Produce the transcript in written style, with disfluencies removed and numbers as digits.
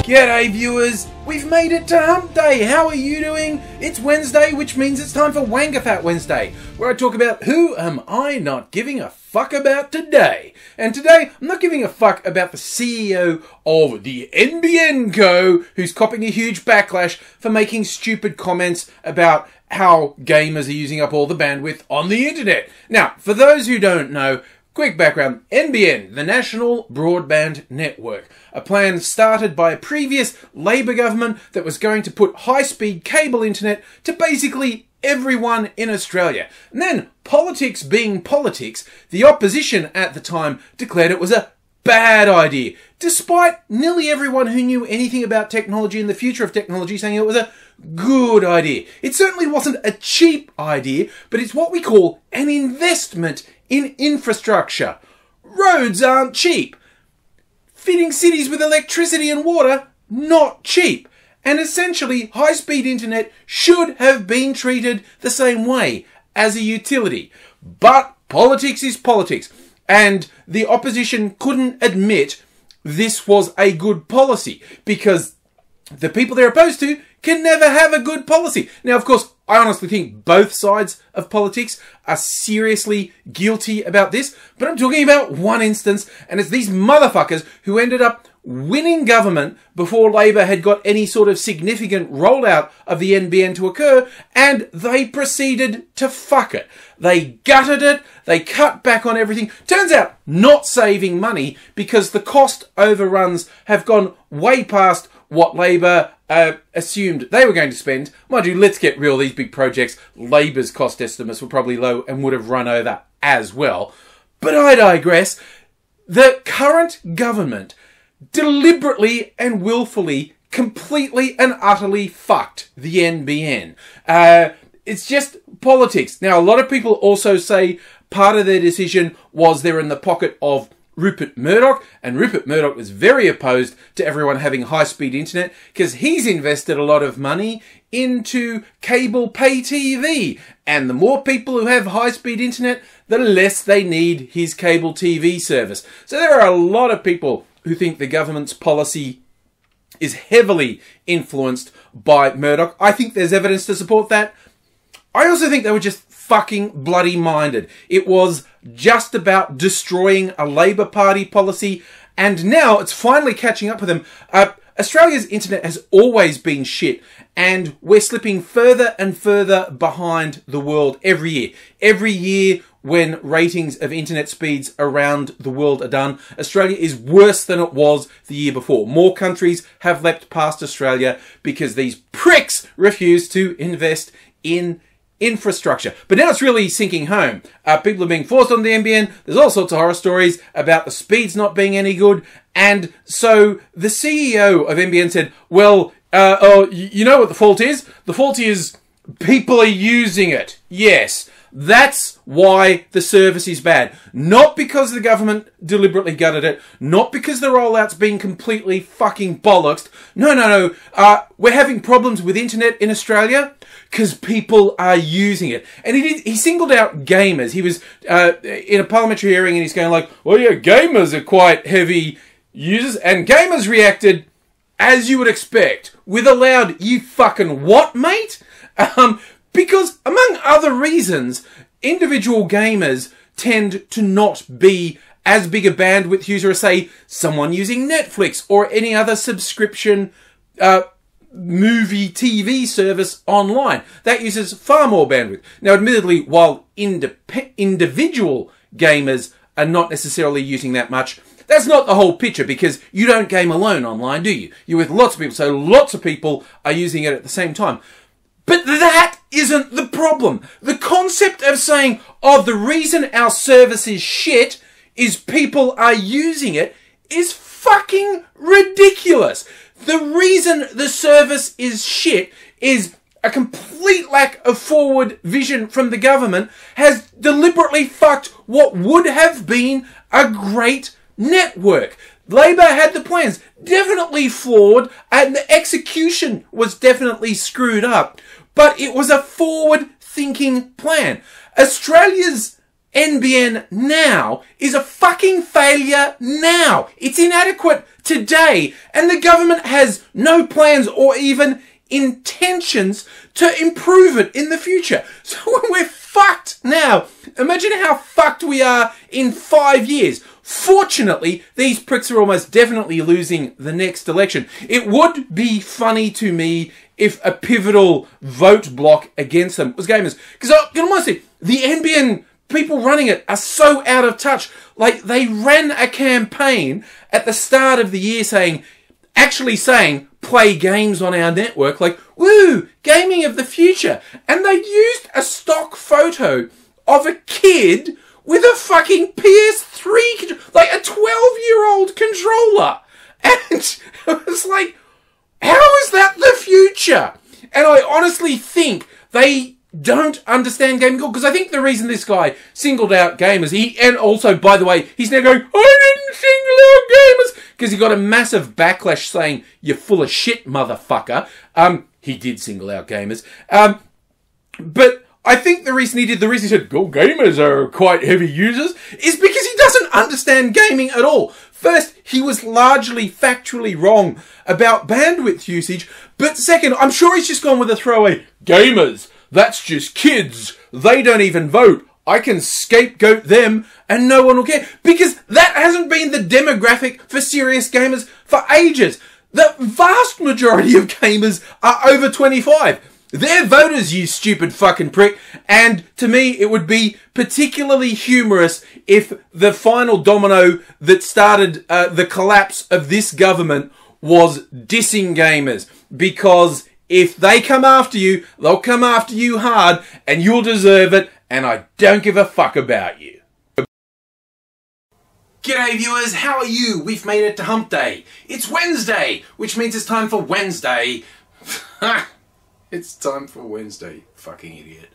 G'day viewers, we've made it to Hump Day. How are you doing? It's Wednesday, which means it's time for Wangerfat Wednesday, where I talk about who am I not giving a fuck about today. And today, I'm not giving a fuck about the CEO of the NBN Co, who's copping a huge backlash for making stupid comments about how gamers are using up all the bandwidth on the internet. Now, for those who don't know, quick background, NBN, the National Broadband Network, a plan started by a previous Labor government that was going to put high-speed cable internet to basically everyone in Australia. And then, politics being politics, the opposition at the time declared it was a bad idea, despite nearly everyone who knew anything about technology and the future of technology saying it was a good idea. It certainly wasn't a cheap idea, but it's what we call an investment in infrastructure. Roads aren't cheap. Feeding cities with electricity and water, not cheap. And essentially, high-speed internet should have been treated the same way as a utility. But politics is politics. And the opposition couldn't admit this was a good policy because the people they're opposed to can never have a good policy. Now, of course, I honestly think both sides of politics are seriously guilty about this, but I'm talking about one instance, and it's these motherfuckers who ended up winning government before Labor had got any sort of significant rollout of the NBN to occur, and they proceeded to fuck it. They gutted it, they cut back on everything. Turns out, not saving money because the cost overruns have gone way past what Labor assumed they were going to spend. Mind you, let's get real, these big projects, Labor's cost estimates were probably low and would have run over as well. But I digress. The current government deliberately and willfully, completely and utterly fucked the NBN. It's just politics. Now, a lot of people also say part of their decision was they're in the pocket of Rupert Murdoch, and Rupert Murdoch was very opposed to everyone having high-speed internet because he's invested a lot of money into cable pay TV. And the more people who have high-speed internet, the less they need his cable TV service. So there are a lot of people who think the government's policy is heavily influenced by Murdoch. I think there's evidence to support that. I also think they were just fucking bloody minded. It was just about destroying a Labor Party policy, and now it's finally catching up with them. Australia's internet has always been shit, and we're slipping further and further behind the world every year. Every year when ratings of internet speeds around the world are done, Australia is worse than it was the year before. More countries have leapt past Australia because these pricks refuse to invest in infrastructure. But now it's really sinking home. People are being forced on the NBN. There's all sorts of horror stories about the speeds not being any good. And so the CEO of NBN said, well, you know what the fault is? The fault is people are using it. Yes. That's why the service is bad. Not because the government deliberately gutted it. Not because the rollout's been completely fucking bollocksed. No. We're having problems with internet in Australia because people are using it. And he singled out gamers. He was in a parliamentary hearing and he's going like, well, yeah, gamers are quite heavy users. And gamers reacted, as you would expect, with a loud, you fucking what, mate? Because, among other reasons, individual gamers tend to not be as big a bandwidth user as, say, someone using Netflix or any other subscription movie TV service online. That uses far more bandwidth. Now, admittedly, while individual gamers are not necessarily using that much, that's not the whole picture because you don't game alone online, do you? You're with lots of people, so lots of people are using it at the same time. But that isn't the problem. The concept of saying, oh, the reason our service is shit is people are using it is fucking ridiculous. The reason the service is shit is a complete lack of forward vision from the government has deliberately fucked what would have been a great network. Labor had the plans, definitely flawed, and the execution was definitely screwed up. But it was a forward-thinking plan. Australia's NBN now is a fucking failure now. It's inadequate today, and the government has no plans or even intentions to improve it in the future. So when we're fucked now, imagine how fucked we are in 5 years. Fortunately, these pricks are almost definitely losing the next election. It would be funny to me if a pivotal vote block against them was gamers. Because honestly, the NBN people running it are so out of touch. Like, they ran a campaign at the start of the year saying, play games on our network, like, woo, gaming of the future. And they used a stock photo of a kid with a fucking PS3, like a 12-year-old controller. And it was like, how is that the future? And I honestly think they don't understand gaming because I think the reason this guy singled out gamers, and also, by the way, he's now going, I didn't single out gamers, because he got a massive backlash saying, you're full of shit, motherfucker. He did single out gamers. But I think the reason he said, oh, gamers are quite heavy users, is because he doesn't understand gaming at all. First, he was largely factually wrong about bandwidth usage, but second, I'm sure he's just gone with a throwaway, gamers, that's just kids, they don't even vote, I can scapegoat them and no one will care. Because that hasn't been the demographic for serious gamers for ages. The vast majority of gamers are over 25. They're voters, you stupid fucking prick. And to me, it would be particularly humorous if the final domino that started the collapse of this government was dissing gamers. Because if they come after you, they'll come after you hard and you'll deserve it. And I don't give a fuck about you. G'day viewers, how are you? We've made it to hump day. It's Wednesday, which means it's time for Wednesday. It's time for Wednesday, fucking idiot.